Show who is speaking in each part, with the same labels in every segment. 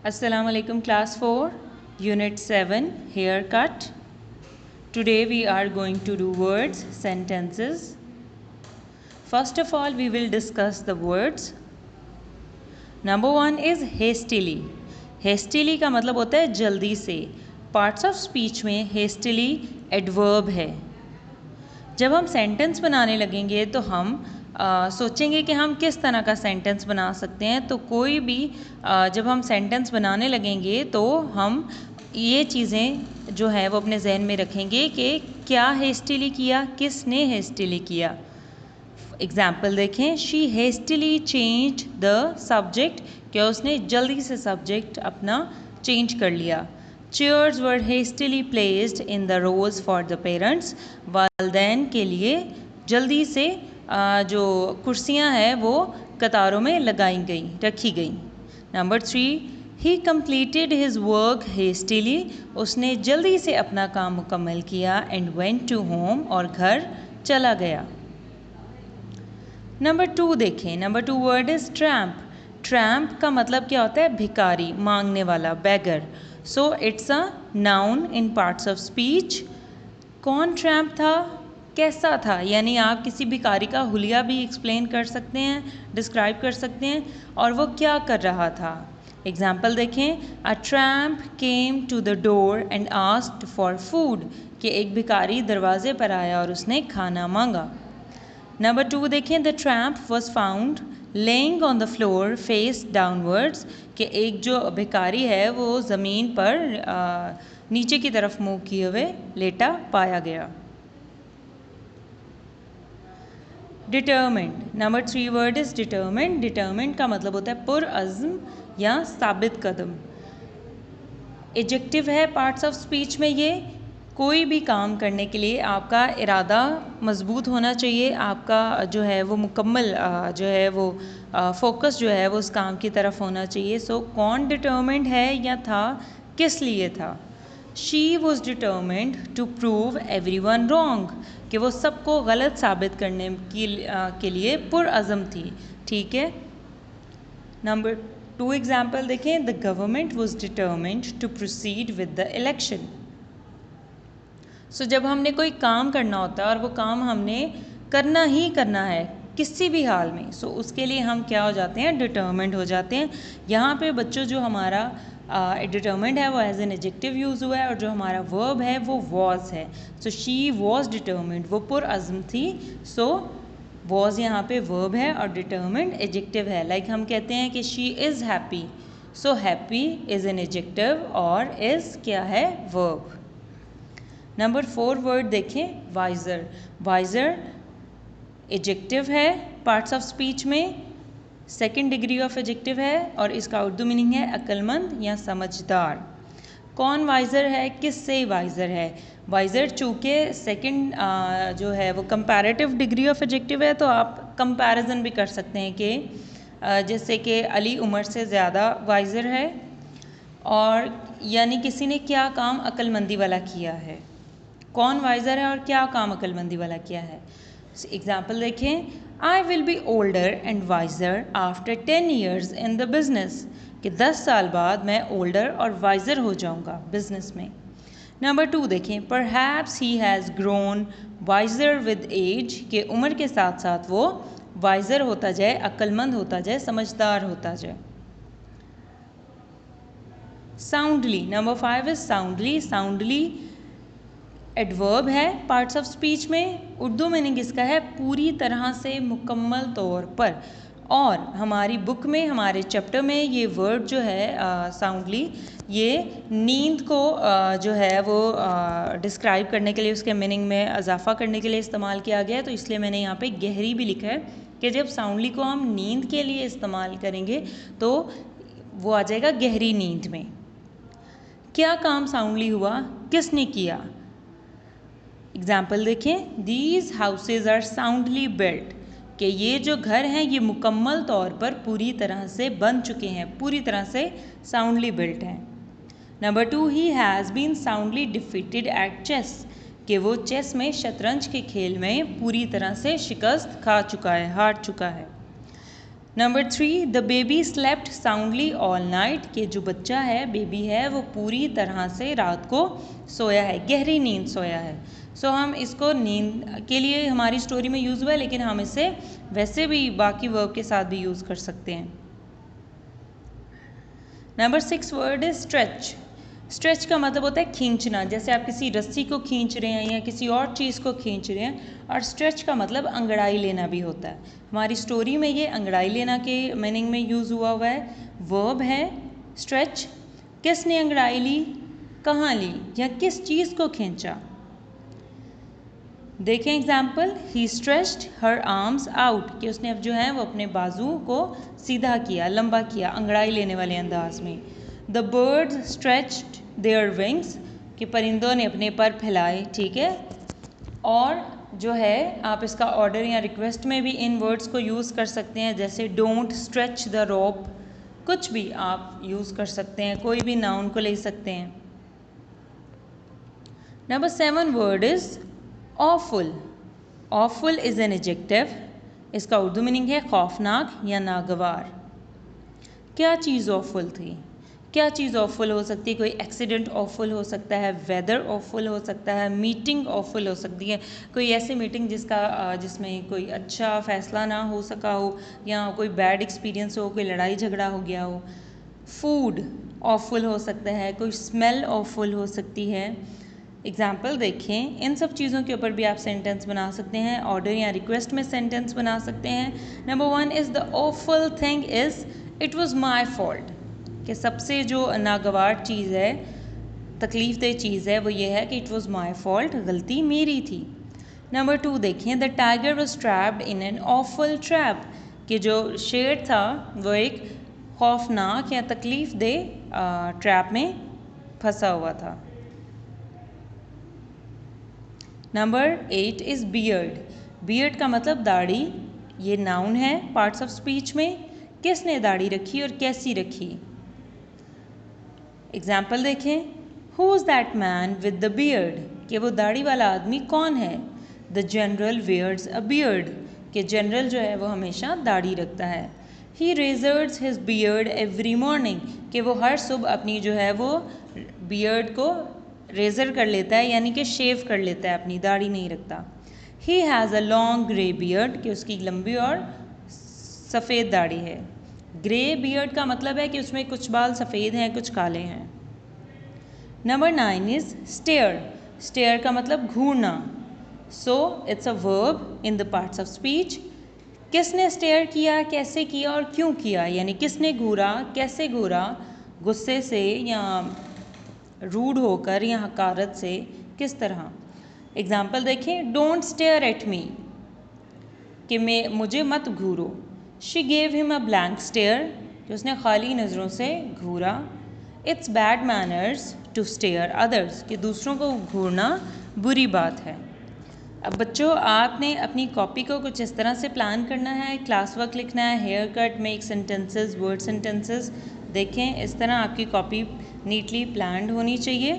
Speaker 1: Assalamu alaikum class 4 unit 7 haircut. Today we are going to do words sentences. First of all we will discuss the words. Number 1 is hastily. Hastily का मतलब होता है जल्दी से. Parts of speech में hastily adverb है. जब हम सेंटेंस बनाने लगेंगे तो हम सोचेंगे कि हम किस तरह का सेंटेंस बना सकते हैं. तो कोई भी जब हम सेंटेंस बनाने लगेंगे तो हम ये चीज़ें जो है वो अपने जहन में रखेंगे कि क्या हेस्टिली किया, किसने हेस्टिली किया. एग्जाम्पल देखें. She hastily change the subject, क्या उसने जल्दी से सब्जेक्ट अपना चेंज कर लिया. Chairs were hastily placed in the rows for the parents. वालदैन के लिए जल्दी से जो कुर्सियां हैं वो कतारों में लगाई गई, रखी गई. Number 3, he completed his work hastily. उसने जल्दी से अपना काम मुकम्मल किया. and went to home, और घर चला गया. नंबर 2 देखें. Number 2 word is tramp. Tramp का मतलब क्या होता है? भिखारी, मांगने वाला, beggar. So it's a noun in parts of speech. कौन ट्रैम्प था, कैसा था, यानी आप किसी भिखारी का हुलिया भी एक्सप्लेन कर सकते हैं, डिस्क्राइब कर सकते हैं, और वो क्या कर रहा था. एग्जाम्पल देखें. A tramp came to the door and asked for food. कि एक भिखारी दरवाजे पर आया और उसने खाना मांगा. नंबर 2 देखें. The tramp was found laying on the floor face downwards. कि एक जो भिखारी है वो ज़मीन पर नीचे की तरफ मुँह किए हुए लेटा पाया गया. Determined. Number 3 word is determined. Determined का मतलब होता है पुरअज़्म या साबित कदम. एडजेक्टिव है पार्ट्स ऑफ स्पीच में. ये कोई भी काम करने के लिए आपका इरादा मजबूत होना चाहिए, आपका जो है वो मुकम्मल जो है वो फोकस जो है वो उस काम की तरफ होना चाहिए. सो कौन डिटर्मिन्ड है या था, किस लिए था. She was determined to prove everyone wrong. कि वो सबको गलत साबित करने के लिए पुरअज़म थी. ठीक है. नंबर 2 एग्जाम्पल देखें. The government was determined to proceed with the election. So जब हमने कोई काम करना होता है और वो काम हमने करना ही करना है किसी भी हाल में, सो उसके लिए हम क्या हो जाते हैं, डिटर्मिन्ड हो जाते हैं. यहाँ पे बच्चों जो हमारा डिटर्मिन्ड है वो एज एन एडजेक्टिव यूज़ हुआ है, और जो हमारा वर्ब है वो वॉज है. सो शी वॉज डिटर्मिन्ड, वो पुरअज़्म थी. सो वॉज यहाँ पे वर्ब है और डिटर्मिन्ड एडजेक्टिव है. लाइक हम कहते हैं कि she is happy. So happy is an adjective और इज़ क्या है, वर्ब. नंबर 4 वर्ड देखें. वाइज़र. वाइज़र एडजेक्टिव है पार्ट्स ऑफ स्पीच में. सेकंड डिग्री ऑफ एडजेक्टिव है और इसका उर्दू मीनिंग है अक्लमंद या समझदार. कौन वाइज़र है, किससे वाइज़र है. वाइज़र चूँकि सेकंड जो है वो कंपैरेटिव डिग्री ऑफ एडजेक्टिव है, तो आप कंपैरिजन भी कर सकते हैं कि जैसे कि अली उमर से ज़्यादा वाइज़र है, और यानी किसी ने क्या काम अक्लमंदी वाला किया है. कौन वाइज़र है और क्या काम अक्लमंदी वाला किया है. एग्जाम्पल देखें. I will be older and visor after 10 years in the business. कि 10 साल बाद मैं ओल्डर और वाइज़र हो जाऊंगा बिज़नेस में. नंबर 2 देखें. Perhaps he has grown wiser with age. के उम्र के साथ साथ वो वाइज़र होता जाए, अक्लमंद होता जाए, समझदार होता जाए. Soundly. Number 5 is soundly. Soundly adverb है पार्ट्स ऑफ स्पीच में. उर्दू मीनिंग इसका है पूरी तरह से, मुकम्मल तौर पर. और हमारी बुक में, हमारे चैप्टर में ये वर्ड जो है साउंडली, ये नींद को जो है वो डिस्क्राइब करने के लिए, उसके मीनिंग में इजाफा करने के लिए इस्तेमाल किया गया है. तो इसलिए मैंने यहाँ पे गहरी भी लिखा है कि जब साउंडली को हम नींद के लिए इस्तेमाल करेंगे तो वो आ जाएगा गहरी नींद में. क्या काम साउंडली हुआ, किसने किया. एग्जाम्पल देखें. These houses are soundly built. कि ये जो घर हैं ये मुकम्मल तौर पर पूरी तरह से बन चुके हैं, पूरी तरह से साउंडली बिल्ट हैं. Number 2, he has been soundly defeated at chess. कि वो चेस में, शतरंज के खेल में पूरी तरह से शिकस्त खा चुका है, हार चुका है. Number 3, the baby slept soundly all night, कि जो बच्चा है, बेबी है, वो पूरी तरह से रात को सोया है, गहरी नींद सोया है। सो हम इसको नींद के लिए हमारी स्टोरी में यूज़ हुआ है, लेकिन हम इसे वैसे भी बाकी वर्ब के साथ भी यूज़ कर सकते हैं। Number 6 word is stretch. Stretch का मतलब होता है खींचना, जैसे आप किसी रस्सी को खींच रहे हैं या किसी और चीज़ को खींच रहे हैं। और स्ट्रेच का मतलब अंगड़ाई लेना भी होता है। हमारी स्टोरी में ये अंगड़ाई लेना के मीनिंग में यूज़ हुआ है। वर्ब है स्ट्रेच। किसने अंगड़ाई ली, कहाँ ली, या किस चीज़ को खींचा। देखें एग्जाम्पल, ही स्ट्रेच्ड हर आर्म्स आउट, कि उसने अब जो है वो अपने बाजू को सीधा किया, लंबा किया, अंगड़ाई लेने वाले अंदाज में। The birds stretched their wings, कि परिंदों ने अपने पर फैलाए, ठीक है। और जो है आप इसका ऑर्डर या रिक्वेस्ट में भी इन वर्ड्स को यूज़ कर सकते हैं, जैसे डोंट स्ट्रेच द रोप, कुछ भी आप यूज़ कर सकते हैं, कोई भी नाउन को ले सकते हैं। Number 7 word is awful. Awful is an adjective. इसका उर्दू मीनिंग है खौफनाक या नागवार। क्या चीज़ ऑफुल थी, क्या चीज़ ऑफुल हो सकती है। कोई एक्सीडेंट ऑफुल हो सकता है, वेदर ऑफुल हो सकता है, मीटिंग ऑफुल हो सकती है, कोई ऐसी मीटिंग जिसमें कोई अच्छा फैसला ना हो सका हो, या कोई बैड एक्सपीरियंस हो, कोई लड़ाई झगड़ा हो गया हो। फूड ऑफुल हो सकता है, कोई स्मेल ऑफुल हो सकती है। एग्जाम्पल देखें, इन सब चीज़ों के ऊपर भी आप सेंटेंस बना सकते हैं, ऑर्डर या रिक्वेस्ट में सेंटेंस बना सकते हैं। Number 1 is the awful thing is it was my fault, कि सबसे जो नागवार चीज़ है, तकलीफ दह चीज़ है, वो ये है कि इट वॉज माई फॉल्ट, गलती मेरी थी। नंबर 2 देखें, the tiger was trapped in an awful trap, कि जो शेर था वो एक खौफनाक या तकलीफ दह ट्रैप में फंसा हुआ था। Number 8 is beard. बियर्ड का मतलब दाढ़ी, ये नाउन है पार्ट्स ऑफ स्पीच में। किसने दाढ़ी रखी और कैसी रखी। एग्जाम्पल देखें, who is that man with the beard, कि वो दाढ़ी वाला आदमी कौन है। The general wears a beard, कि जनरल जो है वो हमेशा दाढ़ी रखता है। He razors his beard every morning, कि वो हर सुबह अपनी जो है वो बियर्ड को रेज़र कर लेता है, यानी कि शेव कर लेता है, अपनी दाढ़ी नहीं रखता। He has a long grey beard, कि उसकी लंबी और सफ़ेद दाढ़ी है। ग्रे बियर्ड का मतलब है कि उसमें कुछ बाल सफ़ेद हैं, कुछ काले हैं। Number 9 is stair. स्टेयर का मतलब घूरना। So it's a verb in the parts of speech. किसने स्टेयर किया, कैसे किया और क्यों किया, यानी किसने घूरा, कैसे घूरा, गुस्से से या रूड होकर या हकारत से, किस तरह। एग्जाम्पल देखें, डोंट स्टेयर एट मी, कि मुझे मत घूरो। She gave him a blank stare, कि उसने खाली नज़रों से घूरा। It's bad manners to stare others, कि दूसरों को घूरना बुरी बात है। अब बच्चों, आपने अपनी कॉपी को कुछ इस तरह से प्लान करना है, क्लास वर्क लिखना है, haircut, make sentences, word sentences. देखें, इस तरह आपकी कॉपी नीटली प्लान्ड होनी चाहिए।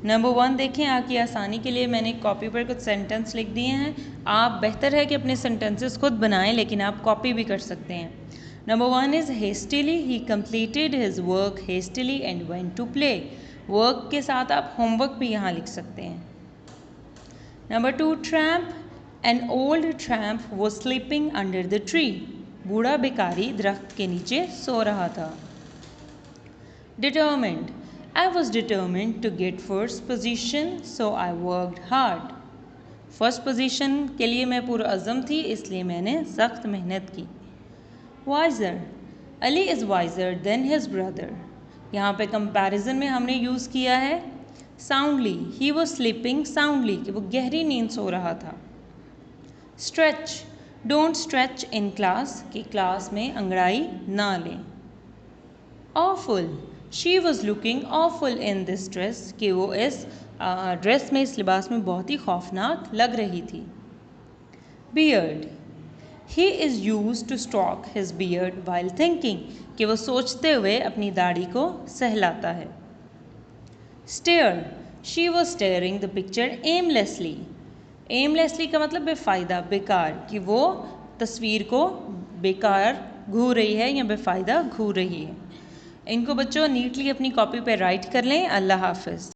Speaker 1: नंबर 1 देखें, आपकी आसानी के लिए मैंने कॉपी पर कुछ सेंटेंस लिख दिए हैं। आप बेहतर है कि अपने सेंटेंसेस खुद बनाएं, लेकिन आप कॉपी भी कर सकते हैं। Number 1 is hastily, he completed his work hastily and went to play. Work के साथ आप होमवर्क भी यहाँ लिख सकते हैं। Number 2, tramp, an old tramp was sleeping under the tree. बूढ़ा भिखारी दरख्त के नीचे सो रहा था। Determined, I was determined to get first position, so I worked hard. First position के लिए मैं पुरअज़म थी, इसलिए मैंने सख्त मेहनत की। Wiser, Ali is wiser than his brother. यहाँ पे कंपैरिजन में हमने यूज़ किया है soundly, he was sleeping soundly, कि वो गहरी नींद सो रहा था। Stretch, don't stretch in class, कि क्लास में अंगड़ाई ना लें। Awful, she was looking awful in this dress, कि वो इस ड्रेस में, इस लिबास में बहुत ही खौफनाक लग रही थी। Beard, he is used to stroke his beard while thinking, कि वो सोचते हुए अपनी दाढ़ी को सहलाता है। Stare, she was staring the picture aimlessly. Aimlessly का मतलब बेफ़ायदा, बेकार, कि वो तस्वीर को बेकार घूर रही है या बेफ़ायदा घूर रही है। इनको बच्चों नीटली अपनी कॉपी पे राइट कर लें। अल्लाह हाफ़िज़।